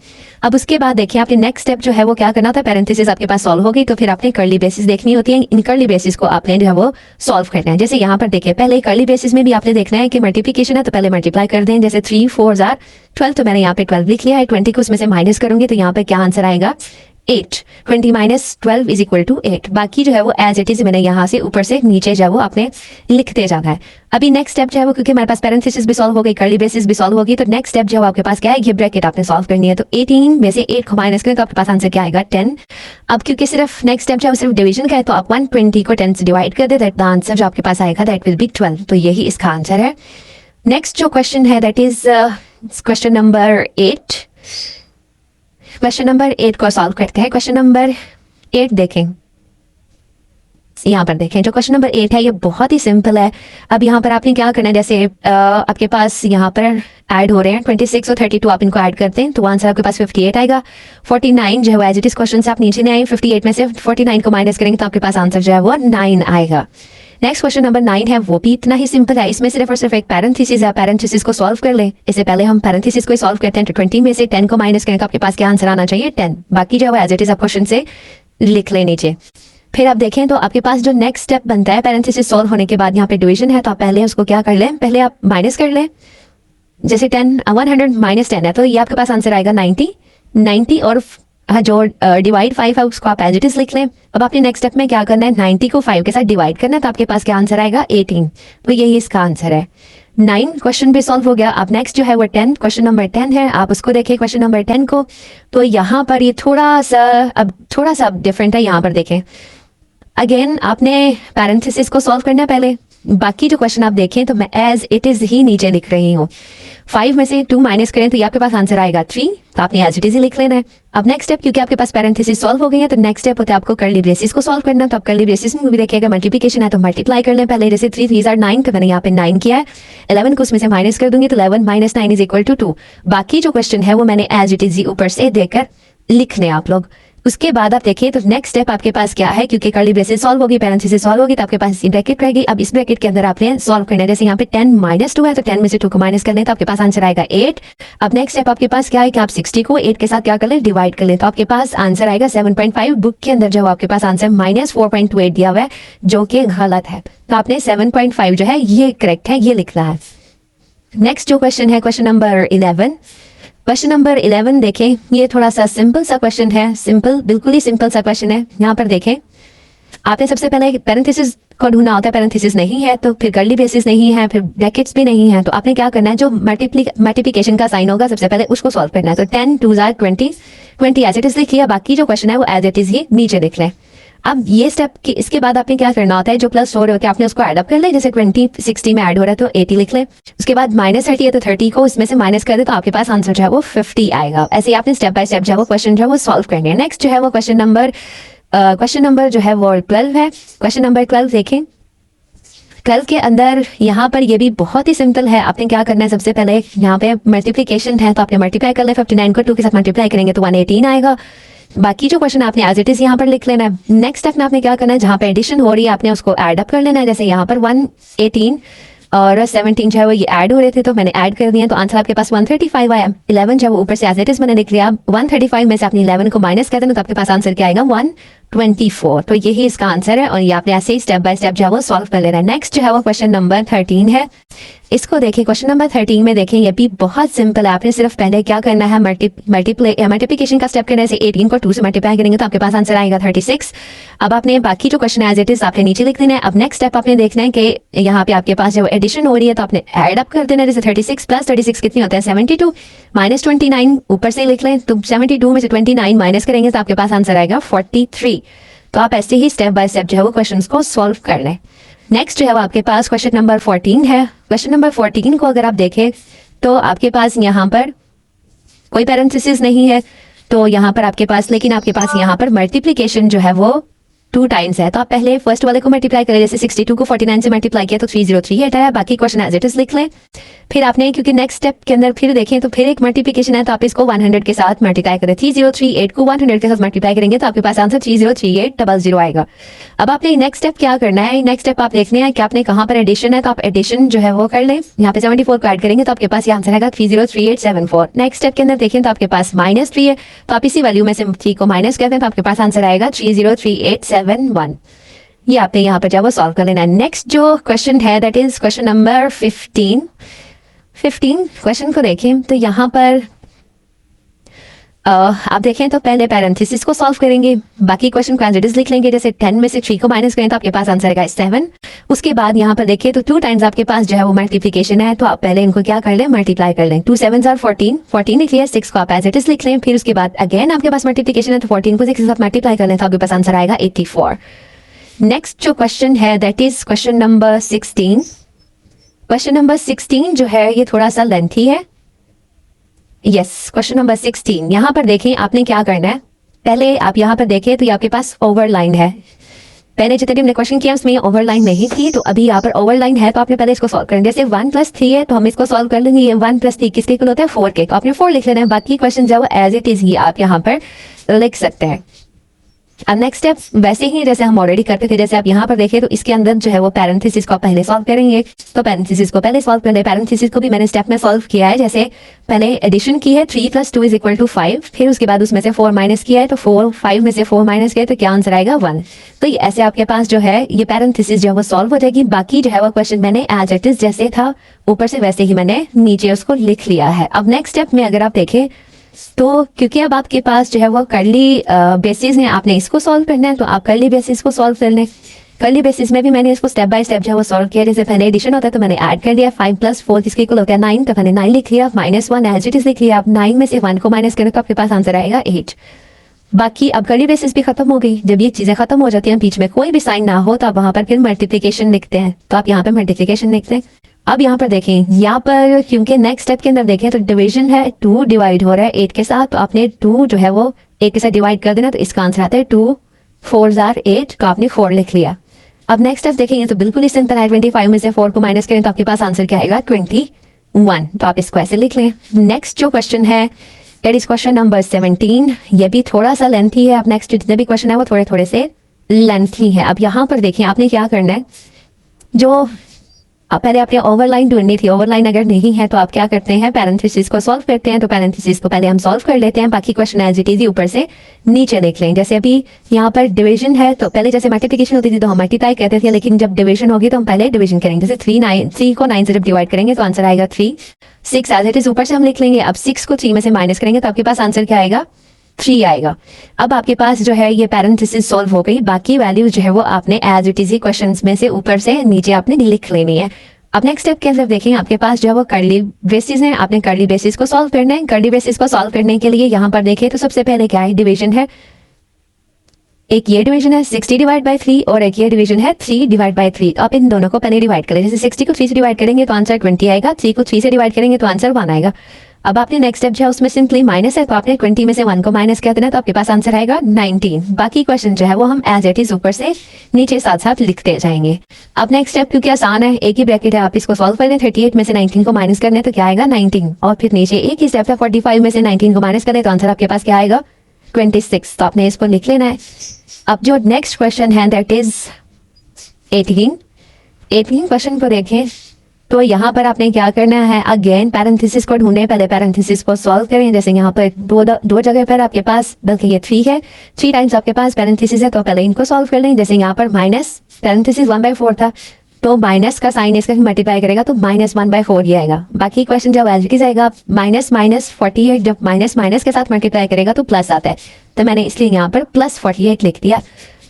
अब उसके बाद देखिए आपने नेक्स्ट स्टेप जो है वो क्या करना था, पैरेंथेसिस आपके पास सॉल्व हो गई तो फिर आपने कर्ली ब्रेसेस देखनी होती है। इन कर्ली ब्रेसेस को आपने जो है वो सॉल्व करना है। जैसे यहाँ पर देखिए पहले कर्ली ब्रेसेस में भी आपने देखना है कि मल्टीप्लिकेशन है तो पहले मल्टीप्लाई कर दें। जैसे 3 × 4 = 12, तो मैंने यहाँ पे 12 लिख लिया है। 20 को उसमें से माइनस करूंगी तो यहाँ पे क्या आंसर आएगा 8, 20 - 12 = 8। बाकी जो है वो एज इट इज मैंने यहाँ से ऊपर से नीचे जो है वो आपने लिखते जाना है। अभी नेक्स्ट स्टेप जो है वो, क्योंकि हमारे पास पैरेंथेसिस भी सॉल्व हो गई, कर्ली ब्रेसेस भी सॉल्व होगी, तो नेक्स्ट स्टेप जो है आपके पास क्या है, ये ब्रैकेट आपने सॉल्व करनी है। तो 18 में से 8 को माइनस करें तो आपके पास आंसर क्या आएगा 10। अब क्योंकि सिर्फ नेक्स्ट स्टेप जो है सिर्फ डिवीजन का है तो आप 120 को 10 से डिवाइड कर दे, दैट आंसर जो आपके पास आएगा दैट विल बी 12, तो यही इसका आंसर है। नेक्स्ट जो क्वेश्चन है that is question number 8। Question number 8 को सॉल्व करते हैं। क्वेश्चन नंबर 8 देखें, यहाँ पर देखें जो क्वेश्चन नंबर 8 है ये बहुत ही सिंपल है। अब यहाँ पर आपने क्या करना है, जैसे आपके पास यहाँ पर ऐड हो रहे हैं 26 और 32, आप इनको ऐड करते हैं तो आंसर आपके पास 58 आएगा। 49 जो है एज इट इज क्वेश्चन से आप नीचे नहीं आए, 58 में से 49 को माइनस करेंगे तो आपके पास आंसर जो है वो 9 आएगा। नेक्स्ट क्वेश्चन नंबर 9 है, वो भी इतना ही सिंपल है। इसमें सिर्फ और सिर्फ एक पैरेंथेसिस है, पैरेंथेसिस को सॉल्व कर ले। इससे पहले हम पैरेंथेसिस को सॉल्व करते हैं तो 20 में से 10 को माइनस करें तो आपके पास क्या आंसर आना चाहिए 10। बाकी जो है एज इट इज आप क्वेश्चन से लिख ले नीचे। फिर आप देखें तो आपके पास जो नेक्स्ट स्टेप बनता है पैरेंथेसिस सॉल्व होने के बाद, यहाँ पे डिवीजन है तो आप पहले उसको क्या कर लें, पहले आप माइनस कर लें। जैसे 100 - 10 है तो ये आपके पास आंसर आएगा 90 और जो डिवाइड 5 है उसको आप एज इट इज लिख लें। अब आपने नेक्स्ट स्टेप में क्या करना है, 90 को 5 के साथ डिवाइड करना है तो आपके पास क्या आंसर आएगा 18, तो यही इसका आंसर है। 9 क्वेश्चन भी सॉल्व हो गया। अब नेक्स्ट जो है वो 10, क्वेश्चन नंबर 10 है, आप उसको देखें क्वेश्चन नंबर 10 को। तो यहाँ पर ये थोड़ा सा डिफरेंट है। यहाँ पर देखें अगेन आपने पैरेंथेसिस को सॉल्व करना है पहले। बाकी जो क्वेश्चन आप देखें तो मैं एज इट इज ही नीचे लिख रही हूँ। 5 में से 2 माइनस करें तो ये आपके पास आंसर आएगा 3, तो आपने एज इट इज ही लिख लेना है। अब नेक्स्ट स्टेप, क्योंकि आपके पास पैरेंथेसिस सॉल्व हो गई है तो नेक्स्ट स्टेप होता है आपको कर्ली ब्रेसेस को सॉल्व करना। तो आप कर्ली ब्रेसेस में भी देखिएगा मल्टीप्लिकेशन है तो मल्टीप्लाई कर लें पहले। जैसे 3 × 3 = 9, तो मैंने यहाँ पे 9 किया है। 11 को उसमें से माइनस कर दूंगी तो 11 - 9 = 2। बाकी जो क्वेश्चन है वो मैंने एज इट इज ही ऊपर से देकर लिख लें आप लोग। उसके बाद आप देखिए तो नेक्स्ट स्टेप आपके पास क्या है, क्योंकि कर्ली ब्रेसेस सॉल्व होगी, पैरेंथेसिस सॉल्व होगी, तो आपके पास ब्रैकेट रहेगी। अब इस ब्रैकेट के अंदर आपने सॉल्व करना है। जैसे यहाँ पे 10 - 2 है तो 10 में से 2 को माइनस कर लें तो आपके पास आंसर आएगा 8। अब नेक्स्ट स्टेप आपके पास क्या है कि आप 60 को 8 के साथ क्या कर लें, डिवाइड कर लें, तो आपके पास आंसर आएगा 7.5। बुक के अंदर जो आपके पास आंसर -4.28 दिया हुआ है जो कि गलत है, तो आपने 7.5 जो है ये करेक्ट है, ये लिखना है। नेक्स्ट जो क्वेश्चन है क्वेश्चन नंबर 11। क्वेश्चन नंबर 11 देखें, ये थोड़ा सा सिंपल सा क्वेश्चन है, सिंपल बिल्कुल ही सिंपल सा क्वेश्चन है। यहाँ पर देखें आपने सबसे पहले पैरेंथेसिस को ढूंढना होता है, पैरेंथेसिस नहीं है तो फिर कर्ली ब्रेसेस नहीं है, फिर ब्रैकेट्स भी नहीं है, तो आपने क्या करना है, जो मल्टीप्लिकेशन का साइन होगा सबसे पहले उसको सॉल्व करना है। तो 10 × 2 = 20 एज इट इज लिख लिया। बाकी जो क्वेश्चन है वो एज इट इज ही नीचे लिख लें। अब ये स्टेप की इसके बाद आपने क्या करना होता है, जो प्लस हो रहे होते हैं आपने उसको ऐड अप कर ले। जैसे 20 60 में ऐड हो रहा है तो 80 लिख ले। उसके बाद -30 है तो 30 को इसमें से माइनस कर दे तो आपके पास आंसर जो है वो 50 आएगा। ऐसे ही आपने स्टेप बाय स्टेप जो है वो क्वेश्चन जो है वो सॉल्व करने हैं। नेक्स्ट जो है वो क्वेश्चन नंबर जो है वो 12 है। क्वेश्चन नंबर 12 देखें। 12 के अंदर यहाँ पर ये भी बहुत ही सिंपल है। आपने क्या करना है, सबसे पहले यहाँ पे मल्टीप्लिकेशन है तो आपने मल्टीप्लाई कर ले। 59 को 2 के साथ मल्टीप्लाई करेंगे तो 118 आएगा। बाकी जो क्वेश्चन आपने एज इट इज यहाँ पर लिख लेना है। नेक्स्ट स्टेप में आपने क्या करना है, जहाँ पे एडिशन हो रही है आपने उसको ऐड अप कर लेना है। जैसे यहाँ पर 118 और 17 जो है वो ये ऐड हो रहे थे, तो मैंने ऐड कर दिया, तो आंसर आपके पास 135 आया। 11 जो है वो ऊपर से एज इट इज मैंने लिख लिया। 135 में से आपने 11 को माइनस कर देना, तो आपके पास आंसर क्या आएगा 124। तो यही इसका आंसर है, और ये आपने ऐसे ही स्टेप बाय स्टेप जो है वो सॉल्व कर लेना है। नेक्स्ट जो है वो क्वेश्चन नंबर 13 है। इसको देखिए, क्वेश्चन नंबर 13 में देखें, ये भी बहुत सिंपल है। आपने सिर्फ पहले क्या करना है, मल्टीप्लिकेशन का स्टेप करने से 18 को 2 से मल्टीप्लाई करेंगे तो आपके पास आंसर आएगा 36। अब आपने बाकी जो क्वेश्चन एज इट इज आपने नीचे लिख देना है। अब नेक्स्ट स्टेप आपने देखना है कि यहाँ पे आपके पास जब एडिशन हो रही है तो आपने ऐड अप कर देना है। जैसे 36 प्लस 36 कितनी होता है 72 माइनस 29 ऊपर से लिख लें, तो 72 में से 29 माइनस करेंगे तो आपके पास आंसर आएगा 43। तो आप ऐसे ही स्टेप बाय स्टेप जो है वो क्वेश्चंस को सॉल्व कर लें। नेक्स्ट जो है वो आपके पास क्वेश्चन नंबर 14 है। क्वेश्चन नंबर 14 को अगर आप देखें तो आपके पास यहाँ पर कोई पैरेंथेसिस नहीं है, तो यहाँ पर आपके पास, लेकिन आपके पास यहाँ पर मल्टीप्लिकेशन जो है वो 2 टाइम्स है। तो आप पहले फर्स्ट वाले को मल्टीप्लाई करें। जैसे 62 को 49 से मल्टीप्लाई किया तो 303 आया। बाकी क्वेश्चन एज इट इज लिख लें। फिर आपने, क्योंकि नेक्स्ट स्टेप के अंदर फिर देखें तो फिर एक मल्टीप्लिकेशन है, तो आप इसको 100 के साथ मल्टीप्लाई करें। 3038 को 100 के साथ मल्टीप्लाई करेंगे तो आपके पास आंसर 303800 आएगा। अब आपने नेक्स्ट स्टेप क्या करना है, नेक्स्ट स्टेप आप देखने हैं कि आपने कहाँ पर एडिशन है, तो आप एडिशन जो है वो कर लें। यहाँ पे 74 को ऐड करेंगे तो आपके पास ये आंसर आएगा 303874। नेक्स्ट स्टेप के अंदर देखें तो आपके पास -3 है, तो आप इसी वैल्यू में से 3 को माइनस कर दें तो आपके पास आंसर आएगा 303871। ये आपने यहाँ पर जब वो सॉल्व कर लेना है। नेक्स्ट जो क्वेश्चन है that is question number 15 question को देखें तो यहाँ पर आप देखें तो पहले पैरेंथेसिस को सॉल्व करेंगे, बाकी क्वेश्चन को एज इट इज लिख लेंगे। जैसे 10 में से 3 को माइनस करें तो आपके पास आंसर आएगा 7। उसके बाद यहाँ पर देखिए तो 2 टाइम्स आपके पास जो है वो मल्टीप्लिकेशन है, तो आप पहले इनको क्या कर लें, मल्टीप्लाई कर लें। 2 7s are 14 लिख लिया। 6 को आप एज इट इज लिख लें। फिर उसके बाद अगेन आपके पास मल्टीप्लिकेशन है, तो 14 को 6 के साथ मल्टीप्लाई कर लें तो आपके पास आंसर आएगा 84। नेक्स्ट जो क्वेश्चन है that is question number 16। Question number 16 जो है ये थोड़ा सा लेंथी है। यस, क्वेश्चन नंबर 16 यहाँ पर देखें आपने क्या करना है। पहले आप यहाँ पर देखें तो ये आपके पास ओवरलाइन है। पहले जितने भी हमने क्वेश्चन किया उसमें ओवरलाइन नहीं थी, तो अभी यहाँ पर ओवरलाइन है, तो आपने पहले इसको सॉल्व करना है। जैसे 1 + 3 है तो हम इसको सॉल्व कर लेंगे। ये 1 + 3 किसके इक्वल होता है 4 के, तो आपने 4 लिख लेना है। बाकी क्वेश्चन जो है एज इट इज ही आप यहाँ पर लिख सकते हैं। अब नेक्स्ट स्टेप वैसे ही जैसे हम ऑलरेडी करते थे, जैसे आप यहाँ पर देखें तो इसके अंदर जो है वो पैरेंथेसिस को पहले सॉल्व करेंगे, तो पैरेंथेसिस को पहले सॉल्व कर ले। पैरेंथेसिस को भी मैंने स्टेप में सॉल्व किया है। जैसे पहले एडिशन की है 3 + 2 = 5, फिर उसके बाद उसमें से 4 माइनस किया है, तो 5 में से 4 माइनस किया तो क्या आंसर आएगा 1। तो ऐसे आपके पास जो है ये पैरेंथेसिस जो है वो सॉल्व हो जाएगी। बाकी जो है वो क्वेश्चन मैंने एज इट इज जैसे था ऊपर से वैसे ही मैंने नीचे उसको लिख लिया है। अब नेक्स्ट स्टेप में अगर आप देखें तो क्योंकि अब आपके पास जो है वो कर्ली बेसिस है, आपने इसको सॉल्व करना है, तो आप कर्ली बेसिस को सॉल्व कर लें। कर्ली बेसिस में भी मैंने इसको स्टेप बाय स्टेप जो है वो सॉल्व किया। जैसे पहले एडिशन होता है तो मैंने ऐड कर दिया 5 + 4 किसके इक्वल होता है 9, तो मैंने 9 लिख लिया। -1 एज इट इज लिख लिया। आप 9 में से 1 को माइनस करें तो आपके पास आंसर आएगा 8। बाकी अब कर्ली बेसिस भी खत्म हो गई। जब ये चीजें खत्म हो जाती हैं, बीच में कोई भी साइन ना हो, तो आप वहां पर फिर मल्टीप्लिकेशन लिखते हैं, तो आप यहाँ पे मल्टीप्लिकेशन लिखते हैं। अब यहाँ पर देखें, यहाँ पर क्योंकि नेक्स्ट स्टेप के अंदर देखें तो डिवीजन है, 2 डिवाइड हो रहा है 8 के साथ, तो आपने 2 जो है वो 8 के साथ डिवाइड कर देना, तो इसका आंसर आता है 2 4s are 8, तो आपने 4 लिख लिया। अब नेक्स्ट स्टेप देखेंगे तो बिल्कुल ही सिंपल है। 25 में से 4 को माइनस करें तो आपके पास आंसर क्या आएगा 21, तो आप इसको ऐसे लिख लें। नेक्स्ट जो क्वेश्चन है दैट इज क्वेश्चन नंबर 17। ये भी थोड़ा सा लेंथी है। अब नेक्स्ट जितने भी क्वेश्चन है वो थोड़े थोड़े से लेंथी है। अब यहाँ पर देखिए आपने क्या करना है, जो पहले आपने ओवरलाइन ढूंढनी थी, ओवरलाइन अगर नहीं है तो आप क्या करते हैं, पैरेंथेसिस को सॉल्व करते हैं। तो पैरेंथेसिस को पहले हम सॉल्व कर लेते हैं, बाकी क्वेश्चन एज इट इज ऊपर से नीचे देख लें। जैसे अभी यहाँ पर डिवीजन है, तो पहले जैसे मल्टीप्लिकेशन होती थी तो हम मल्टीप्लाई कहते थे, लेकिन जब डिवीजन होगी तो हम पहले डिवीजन करेंगे। जैसे 3 को 9 से जब डिवाइड करेंगे तो आंसर आएगा 3। 6 एज इट इज ऊपर से हम लिख लेंगे। अब 6 को 3 में से माइनस करेंगे तो आपके पास आंसर क्या आएगा 3 आएगा। अब आपके पास जो है ये पैरेंथेसिस सॉल्व हो गई। बाकी वैल्यूज जो है वो आपने एज इट इज क्वेश्चंस में से ऊपर से नीचे आपने लिख लेनी है। अब नेक्स्ट स्टेप के अंदर देखें आपके पास जो है वो कर्ली बेसिस है, आपने कर्ली बेसिस को सॉल्व करना है। कर्ली बेसिस को सॉल्व करने के लिए यहाँ पर देखें तो सबसे पहले क्या है, डिवीजन है। एक ये डिवीजन है 60/3 और एक ये डिवीजन है 3/3। तो आप इन दोनों को पहले डिवाइड करें। जैसे 60 को 3 से डिवाइड करेंगे तो आंसर 20 आएगा, 3 को 3 से डिवाइड करेंगे तो आंसर 1 आएगा। अब आपने नेक्स्ट स्टेप जो है उसमें सिंपली माइनस है, तो आपने 20 में से 1 को माइनस कर देना, तो आपके पास आंसर आएगा 19। बाकी क्वेश्चन जो है वो हम एज इट इज ऊपर से नीचे साथ साथ लिखते जाएंगे। अब नेक्स्ट स्टेप क्योंकि आसान है, एक ही ब्रैकेट है, आप इसको सॉल्व कर लें। 38 में से 19 को माइनस करने तो क्या आएगा 19, और फिर नीचे एक ही स्टेप है, 45 में से 19 को माइनस करें तो आंसर आपके पास क्या आएगा 26, तो आपने इसको लिख लेना है। अब जो नेक्स्ट क्वेश्चन है दैट इज 18 क्वेश्चन को देखें तो यहाँ पर आपने क्या करना है, अगेन पैरेंथेसिस को ढूंढें, पहले पैरेंथेसिस को सॉल्व करें। जैसे यहाँ पर दो जगह पर आपके पास, बल्कि ये 3 है, 3 टाइम्स आपके पास पैरेंथेसिस है, तो पहले इनको सॉल्व कर लें। जैसे यहाँ पर माइनस पैरेंथेसिस 1/4 था, तो माइनस का साइन इसका मल्टीप्लाई करेगा तो -1/4 ही आएगा। बाकी क्वेश्चन जब एज इट इज आएगा, -48 जब माइनस के साथ मल्टीप्लाई करेगा तो प्लस आता है, तो मैंने इसलिए यहाँ पर +48 लिख दिया।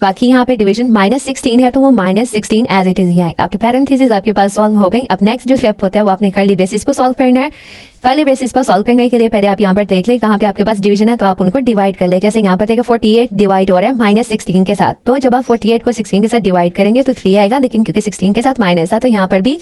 बाकी यहाँ पे डिवीजन -16 है, तो वो -16 एज इट इज ही आएगा। आपके पैरेंथेसिस आपके पास सॉल्व हो गई। अब नेक्स्ट जो स्टेप होता है वो आपने कर्ली बेसिस को सॉल्व करना है। कर्ली बेसिस को सॉल्व करने के लिए पहले आप यहाँ पर देख लें कहाँ पे आपके पास डिवीजन है, तो आप उनको डिवाइड कर ले। जैसे यहाँ पर देखिए 48 डिवाइड हो रहा है -16 के साथ, तो जब आप 48 को 16 के साथ डिवाइड करेंगे तो 3 आएगा, लेकिन क्योंकि 16 के साथ माइनस था तो यहाँ पर भी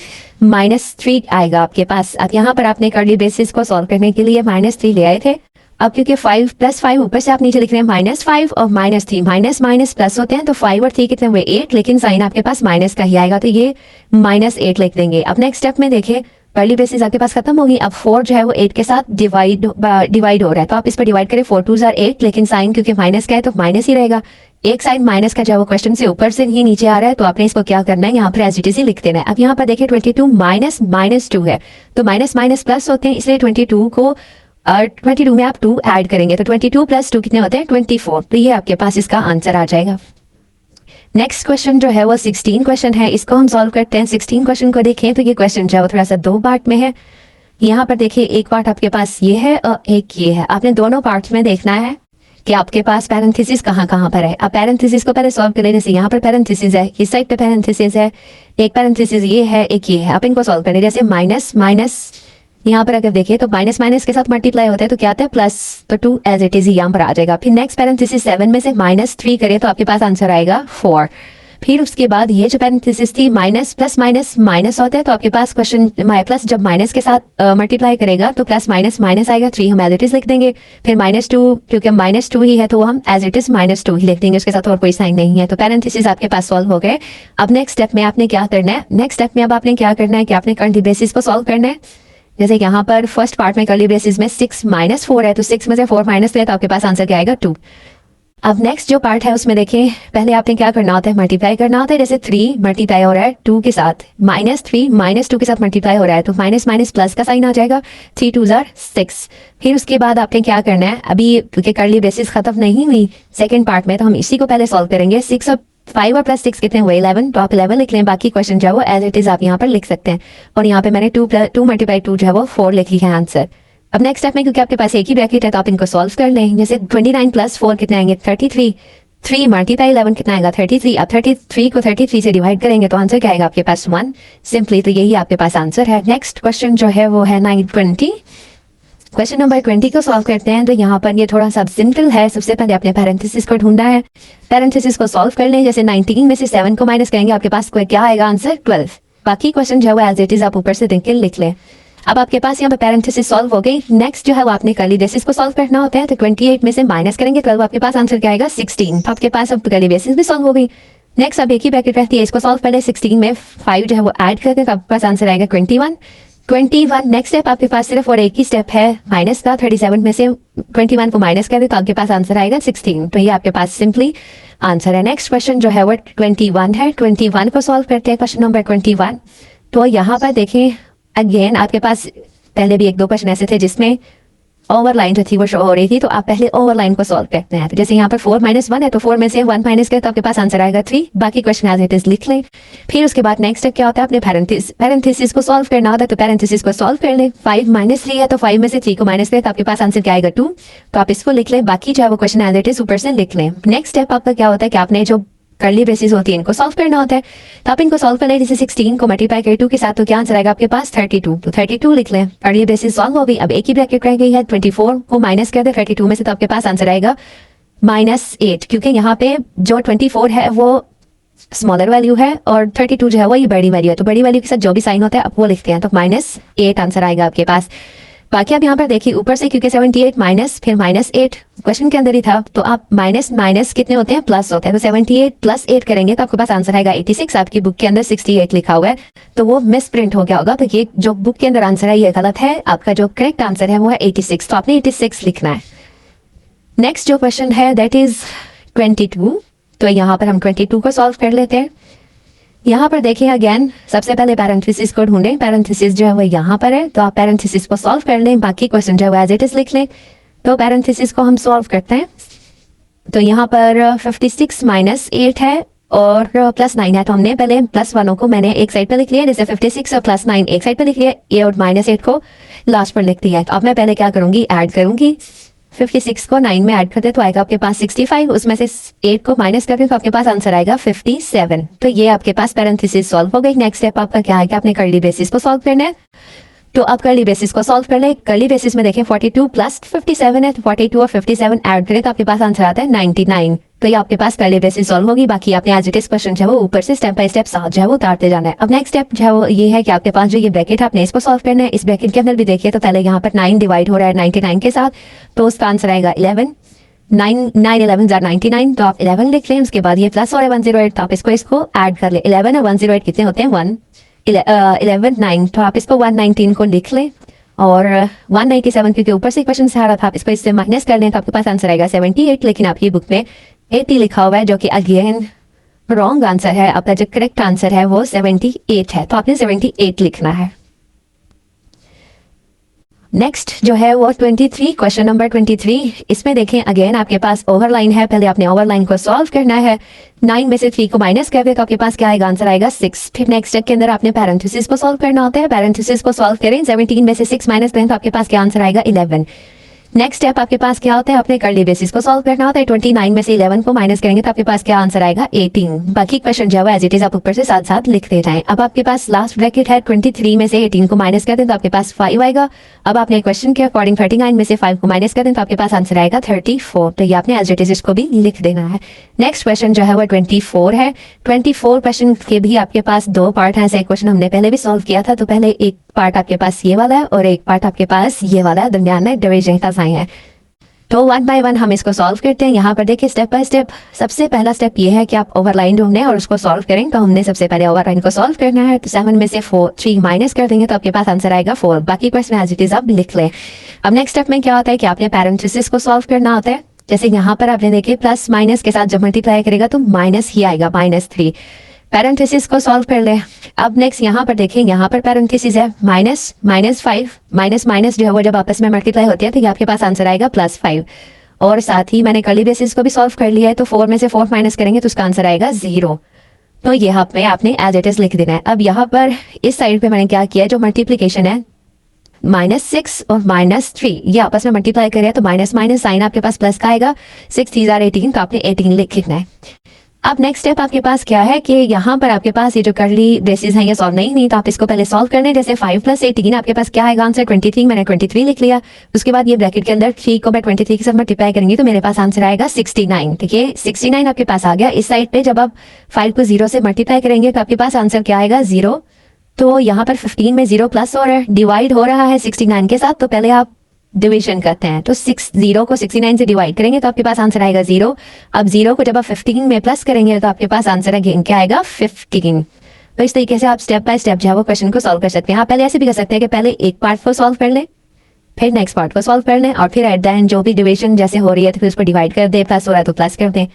-3 आएगा आपके पास। अब यहाँ पर आपने कर्ली बेसिस को सॉल्व करने के लिए -3 ले आए थे। अब क्योंकि 5 + 5 ऊपर से आप नीचे लिख रहे हैं -5 और -3, माइनस प्लस होते हैं, तो 5 और 3 कितने हुए 8, लेकिन साइन आपके पास माइनस का ही आएगा, तो ये -8 लिख देंगे। अब नेक्स्ट स्टेप में देखें कर्ली बेसिस आपके पास खत्म होगी। अब 4 जो है वो 8 के साथ डिवाइड हो रहा है, तो आप इस पर डिवाइड करें, 4 2 8, लेकिन साइन क्योंकि माइनस का है तो माइनस ही रहेगा। एक साइन माइनस का जो है वो क्वेश्चन से ऊपर से ही नीचे आ रहा है, तो आपने इसको क्या करना है, यहाँ पर एज इट इज ही लिख देना है। अब यहाँ पर देखिए 22 -2 है, तो माइनस प्लस होते हैं, इसलिए 22 में आप 2 ऐड करेंगे तो 22 + 2 कितने होते हैं 24, तो ये आपके पास इसका आंसर आ जाएगा। नेक्स्ट क्वेश्चन जो है वो 16 क्वेश्चन है, इसको हम सॉल्व करते हैं। 16 क्वेश्चन को देखें तो ये क्वेश्चन जो है वो थोड़ा सा 2 पार्ट में है। यहाँ पर देखिए एक पार्ट आपके पास ये है और एक ये है, आपने दोनों पार्ट्स में देखना है कि आपके पास पैरेंथेसिस कहाँ पर है। अब पैरेंथेसिस को पहले सॉल्व कर लेने से, यहाँ पर पैरेंथेसिस है, इस साइड पे पैरेंथेसिस है, एक पैरेंथेसिस ये है, एक ये है। आप इनको सॉल्व करें, जैसे माइनस यहाँ पर अगर देखिए तो माइनस के साथ मल्टीप्लाई होता है तो क्या आता है प्लस, तो 2 एज इट इज यहाँ पर आ जाएगा। फिर नेक्स्ट पैरेंथेसिस 7 में से -3 करें तो आपके पास आंसर आएगा 4। फिर उसके बाद ये जो पैरेंथेसिस थी माइनस प्लस माइनस होता है, तो आपके पास क्वेश्चन प्लस जब माइनस के साथ मल्टीप्लाई करेगा तो प्लस माइनस आएगा, 3 हम एज इट इज लिख देंगे। फिर -2 क्योंकि -2 ही है तो हम एज इट इज -2 ही लिख देंगे, उसके साथ और कोई साइन नहीं है। तो पैरेंथेसिस आपके पास सॉल्व हो गए। अब नेक्स्ट स्टेप में आपने क्या करना है, अब आपने क्या करना है कि आपने कर्ली बेसिस को सॉल्व करना है। जैसे यहाँ पर फर्स्ट पार्ट में कर्ली बेसिस में 6 - 4 है, तो 6 में से 4 माइनस है तो आपके पास आंसर क्या आएगा 2। अब नेक्स्ट जो पार्ट है उसमें देखें, पहले आपने क्या करना होता है, मल्टीप्लाई करना होता है। जैसे 3 मल्टीप्लाई हो रहा है 2 के साथ, -3 -2 के साथ मल्टीप्लाई हो रहा है तो माइनस प्लस का साइन आ जाएगा, 3 2 6। फिर उसके बाद आपने क्या करना है, अभी क्योंकि कर्ली बेसिस खत्म नहीं हुई सेकेंड पार्ट में, तो हम इसी को पहले सॉल्व करेंगे। 6 और 5 और +6 कितने हुए 11, तो आप 11 लिख लें। बाकी क्वेश्चन जो है वो एज इट इज आप यहाँ पर लिख सकते हैं, और यहाँ पे मैंने 2 × 2 जो है वो 4 लिखी है आंसर। अब नेक्स्ट स्टेप में क्योंकि आपके पास एक ही ब्रैकेट है तो आप इनको सॉल्व कर लें। जैसे 29 + 4 कितने आएंगे 33, 3 × 11 कितना आएगा 33। अब 33 को 33 से डिवाइड करेंगे तो आंसर क्या आएगा आपके पास 1 सिंपली, तो यही आपके पास आंसर है। नेक्स्ट क्वेश्चन जो है वो है 20 क्वेश्चन नंबर 20 को सॉल्व करते हैं। तो यहाँ पर ये थोड़ा सा सिंपल है। सबसे पहले आपने पैरेंथेसिस को ढूंढा है, पैरेंथेसिस को सॉल्व कर लें। जैसे 19 में से 7 को माइनस करेंगे आपके पास क्या आएगा आंसर 12। बाकी क्वेश्चन जो है एज इट इज आप ऊपर से देख के लिख लें। अब आपके पास यहाँ पे पैरेंथेसिस सॉल्व हो गई। नेक्स्ट जो है वो आपने कर्ली बेसिस को सॉल्व करना होता है। तो 28 में से माइनस करेंगे 12, आपके पास आंसर क्या आएगा 16। तो आपके पास अब कर्ली बेसिस भी सॉल्व हो गई। नेक्स्ट अब एक ही ब्रैकेट रहती है, इसको सॉल्व कर ले। 16 में 5 जो है वो ऐड करके तो आपके पास आंसर आएगा 21। नेक्स्ट स्टेप आपके पास सिर्फ और एक ही स्टेप है माइनस का। 37 में से 21 को माइनस कर दे तो आपके पास आंसर आएगा 16। तो ये आपके पास सिंपली आंसर है। नेक्स्ट क्वेश्चन जो है वो 21 है। 21 को सॉल्व करते हैं, क्वेश्चन नंबर 21। तो यहाँ पर देखें अगेन आपके पास पहले भी 1-2 क्वेश्चन ऐसे थे जिसमें ओवरलाइन जो थी वो शो हो रही थी, तो आप पहले ओवरलाइन को सॉल्व करते हैं। तो जैसे यहाँ पर 4 - 1 है तो 4 में से 1 माइनस करें तो आपके पास आंसर आएगा 3। बाकी क्वेश्चन एज इट इज लिख लें। फिर उसके बाद नेक्स्ट स्टेप क्या होता है, आपने पैरेंथेसिस को सॉल्व करना होता है। तो पैरेंथेसिस को सॉल्व कर लें। 5 - 3 है तो 5 में से 3 को माइनस करें तो आपके पास आंसर क्या आएगा 2। तो आप इसको लिख लें। बाकी जो है वो क्वेश्चन एज इट इज ऊपर से लिख लें। नेक्स्ट स्टेप आपका क्या होता है कि आपने जो कर्ली बेसिस होती है इनको सॉल्व करना होता है। तो आप इनको सॉल्व कर लें। जैसे 16 को मल्टीप्लाई करें 2 के साथ तो क्या आंसर आएगा आपके पास 32। तो 32 लिख लें। कर्ली बेसिस सॉल्व हो गई। अब एक ही ब्रैकेट रह गई है। 24 को माइनस कर दे 32 में से तो आपके पास आंसर आएगा -8, क्योंकि यहाँ पे जो 24 है वो स्मॉलर वैल्यू है और 32 जो है वो ये बड़ी वैल्यू है। तो बड़ी वैल्यू के साथ जो भी साइन होता है आप वो लिखते हैं। तो -8 आंसर आएगा आपके पास। बाकी आप यहाँ पर देखिए ऊपर से क्योंकि 78 माइनस फिर -8 क्वेश्चन के अंदर ही था, तो आप माइनस कितने होते हैं प्लस होते हैं। तो 78 + 8 करेंगे तो आपके पास आंसर आएगा 86। आपकी बुक के अंदर 68 लिखा हुआ है तो वो मिस प्रिंट हो गया होगा। तो ये जो बुक के अंदर आंसर है ये गलत है। आपका जो करेक्ट आंसर है वो है 86। तो आपने 86 लिखना है। नेक्स्ट जो क्वेश्चन है दैट इज 22। तो यहाँ पर हम 22 को सॉल्व कर लेते हैं। यहाँ पर देखिए अगेन सबसे पहले पैरेंथेसिस को ढूंढें। पैरेंथेसिस जो है वो यहाँ पर है, तो आप पैरेंथेसिस को सॉल्व कर लें, बाकी क्वेश्चन जो है वो एज इट इज लिख लें। तो पैरेंथेसिस को हम सॉल्व करते हैं। तो यहाँ पर 56 माइनस 8 है और प्लस 9 है, तो हमने पहले प्लस 1 को मैंने एक साइड पर लिख लिया, जैसे 56 और प्लस 9 एक साइड पर लिख लिया, ये और माइनस 8 को लास्ट पर लिख दिया। तो अब मैं पहले क्या करूंगी, ऐड करूंगी। 56 को 9 में ऐड करते तो आएगा आपके पास 65, उसमें से 8 को माइनस करते तो आपके पास आंसर आएगा 57। तो ये आपके पास पैरेंथेसिस सॉल्व हो गई। नेक्स्ट स्टेप आपका क्या है कि आपने कर्ली बेसिस को सॉल्व करना है। तो आप कर्ली बेसिस को सॉल्व कर ले। कर्ली बेसिस में देखें 42 प्लस 57 है, तो 42 और 57 ऐड करें तो आपके पास आंसर आता है 99। तो ये आपके पास कर्ली बेसिस सॉल्व होगी। बाकी आपने एज इट इज क्वेश्चन जो है वो ऊपर से स्टेप बाय स्टेप साथ जो है वो उतारते जाना है। अब नेक्स्ट स्टेप जो है वो ये है कि आपके पास जो ये ब्रैकेट है आपने इसको सॉल्व करना है। इस ब्रैकेट के अंदर भी देखिए तो पहले यहाँ पर 9 डिवाइड हो रहा है 99 के साथ, तो उसका आंसर आएगा 11। 9 11 are 99, तो आप 11 लिख लें। उसके बाद ये प्लस और 108, तो आप इसको ऐड कर ले। 11 और 108 कितने होते हैं 11 9, तो आप इसको 119 को लिख लें और 197 क्योंकि ऊपर से क्वेश्चन से आ रहा था, आप इसको इससे माइनस कर लें तो आपके पास आंसर आएगा 78। लेकिन आपकी बुक में 80 लिखा हुआ है जो कि अगेन रॉन्ग आंसर है। आपका जो करेक्ट आंसर है वो 78 है, तो आपने 78 लिखना है। नेक्स्ट जो है वो 23, क्वेश्चन नंबर 23। इसमें देखें अगेन आपके पास ओवरलाइन है, पहले आपने ओवरलाइन को सॉल्व करना है। 9 में से 3 को माइनस कर दे तो आपके पास क्या आएगा, आंसर आएगा 6। फिर नेक्स्ट स्टेप के अंदर आपने पैरेंथेसिस को सॉल्व करना होता है। पैरेंथेसिस को सॉल्व करें, 17 में से 6 माइनस करें तो आपके पास क्या आंसर आएगा 11। नेक्स्ट स्टेप आपके पास क्या होता है, अपने कर्ली बेसिस को सॉल्व करना होता है। 29 में से 11 को माइनस करेंगे तो आपके पास क्या आंसर आएगा 18। बाकी क्वेश्चन जो है एज इट इज आप ऊपर से साथ साथ लिखते जाएं। अब आपके पास लास्ट ब्रैकेट है 23 में से 18 को माइनस कर दें तो आपके पास 5 आएगा। अब आपने क्वेश्चन के अकॉर्डिंग 39 में से 5 को माइनस कर दें तो आपके पास आंसर आएगा 34। तो ये आपने एज इट इज इसको भी लिख देना है। नेक्स्ट क्वेश्चन जो है वो 24 है। 24 क्वेश्चन के भी आपके पास 2 पार्ट हैं। ऐसे क्वेश्चन हमने पहले भी सॉल्व किया था, तो पहले एक पार्ट आपके पास ये वाला है और एक पार्ट आपके पास ये वाला है, दरमियान में डिवीजन का साइन है। तो 1 बाय 1 हम इसको सॉल्व करते हैं। यहाँ पर देखिए स्टेप बाय स्टेप। सबसे पहला स्टेप ये है कि आप ओवरलाइन ढूंढें और उसको सॉल्व करें। तो हमने सबसे पहले ओवरलाइन को सॉल्व करना है। तो 7 में से 3 माइनस कर देंगे तो आपके पास आंसर आएगा 4। बाकी क्वेश्चन एज इट इज आप लिख लें। अब नेक्स्ट स्टेप में क्या होता है कि आपने पैरेंथेसिस को सॉल्व करना होता है। जैसे यहाँ पर आपने देखिए प्लस माइनस के साथ जब मल्टीप्लाई करेगा तो माइनस ही आएगा, -3। पैरेंथेसिस को सॉल्व कर ले। अब नेक्स्ट यहाँ पर देखें, यहाँ पर पैरेंथेसिस है -5 माइनस जो है वो जब आपस में मल्टीप्लाई होती है तो ये आपके पास आंसर आएगा +5। और साथ ही मैंने कर्ली बेसिस को भी सॉल्व कर लिया है, तो 4 में से 4 माइनस करेंगे तो उसका आंसर आएगा 0। तो यहाँ पे आपने एज इट इज लिख देना है। अब यहाँ पर इस साइड पे मैंने क्या किया, जो मल्टीप्लीकेशन है -6 और -3 ये आपस में मल्टीप्लाई करें तो माइनस माइनस साइन आपके पास प्लस का आएगा। 6 3 18, तो आपने 18 लिखना है। अब नेक्स्ट स्टेप आपके पास क्या है कि यहाँ पर आपके पास ये जो कर्ली ब्रेसेस हैं ये सॉल्व नहीं, तो आप इसको पहले सॉल्व करने। जैसे 5 + 18 आपके पास क्या आएगा आंसर 23, मैंने 23 लिख लिया। उसके बाद ये ब्रैकेट के अंदर 3 को मैं 23 के साथ मल्टीप्लाई करेंगे तो मेरे पास आंसर आएगा 69। ठीक है, 69 आपके पास आ गया। इस साइड पे जब आप 5 को 0 से मल्टीप्लाई करेंगे तो आपके पास आंसर क्या आएगा 0। तो यहाँ पर 15 में 0 प्लस हो रहा है, डिवाइड हो रहा है 69 के साथ, तो पहले आप डिवीजन करते हैं। तो 0 को 69 से डिवाइड करेंगे तो आपके पास आंसर आएगा 0। अब 0 को जब आप 15 में प्लस करेंगे तो आपके पास आंसर अगेन क्या आएगा 15। तो इस तरीके से आप स्टेप बाय स्टेप जो है वो क्वेश्चन को सॉल्व कर सकते हैं। आप पहले ऐसे भी कर सकते हैं कि पहले एक पार्ट को सॉल्व कर लें, फिर नेक्स्ट पार्ट को सॉल्व कर लें और फिर एट द एंड जो भी डिवीजन जैसे हो रही है तो फिर उसको डिवाइड कर दे, प्लस हो रहा है तो प्लस कर दें।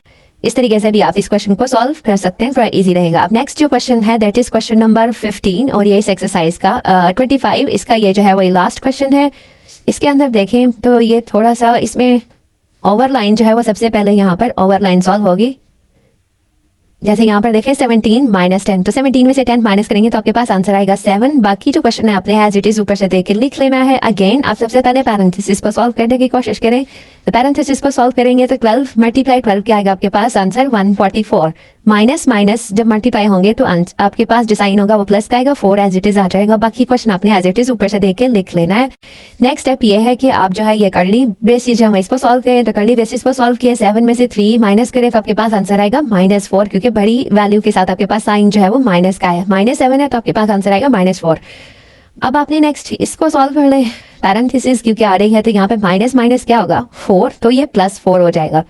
इस तरीके से भी आप इस क्वेश्चन को सॉल्व कर सकते हैं, थोड़ा इजी रहेगा। अब नेक्स्ट जो क्वेश्चन है दैट इज क्वेश्चन नंबर 15 और ये इस एक्सरसाइज का 25 इसका ये जो है वही लास्ट क्वेश्चन है। इसके अंदर देखें तो ये थोड़ा सा इसमें ओवरलाइन जो है वो सबसे पहले यहाँ पर ओवरलाइन सॉल्व होगी। जैसे यहाँ पर देखें 17 - 10, तो 17 में से 10 माइनस करेंगे तो आपके पास आंसर आएगा 7। बाकी जो क्वेश्चन है आपने एज इट इज ऊपर से देख के लिख लेना है। अगेन आप सबसे पहले पैरेंथेसिस को सॉल्व करने की कोशिश करें। तो पैरेंथेसिस को सॉल्व करेंगे तो 12 × 12 क्या आएगा आपके पास आंसर 144। माइनस माइनस जब मल्टीप्लाई होंगे तो आपके पास जो साइन होगा वो प्लस का आएगा, 4 एज इट इज आ जाएगा। बाकी क्वेश्चन आपने एज इट इज ऊपर से देख के लिख लेना है। नेक्स्ट स्टेप ये है कि आप जो है ये कर्ली ब्रेसिस हम इसको सॉल्व करें। तो कर्ली ब्रेसिस को सॉल्व किया, 7 में से 3 माइनस करें तो आपके पास आंसर आएगा -4, क्योंकि बड़ी वैल्यू के साथ आपके पास साइन जो है वो माइनस का है। -7 है तो आपके पास आंसर आएगा -4। अब आपने नेक्स्ट इसको सॉल्व कर ले। पैरेंथेसिस क्योंकि आ रही है तो यहाँ पे माइनस माइनस क्या होगा 4, तो ये +4 हो जाएगा।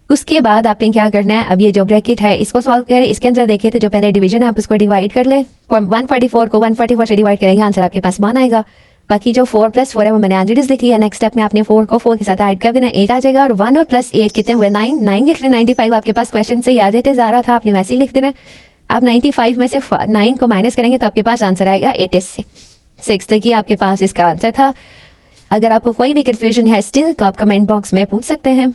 उसके बाद आपने क्या करना है, अब ये जो ब्रैकेट है इसको सॉल्व करें। इसके अंदर देखिए तो जो पहले डिवीजन है आप उसको डिवाइड कर ले। 144 को 144 से डिवाइड करेंगे आंसर आपके पास 1 आएगा। बाकी जो 4+4 है वो मैंने एज लिख लिया। नेक्स्ट स्टेप में आपने 4 को 4 के साथ ऐड कर देना, 8 आ जाएगा। और 1 और +8 कितने हुए 9, 9 लिख लें। 95 आपके पास क्वेश्चन से याद है जा रहा था, आपने वैसे ही लिख देना। आप 95 में से 9 को माइनस करेंगे तो आपके पास आंसर आएगा 86। तक ही आपके पास इसका आंसर था। अगर आपको कोई भी कंफ्यूजन है स्टिल तो आप कमेंट बॉक्स में पूछ सकते हैं।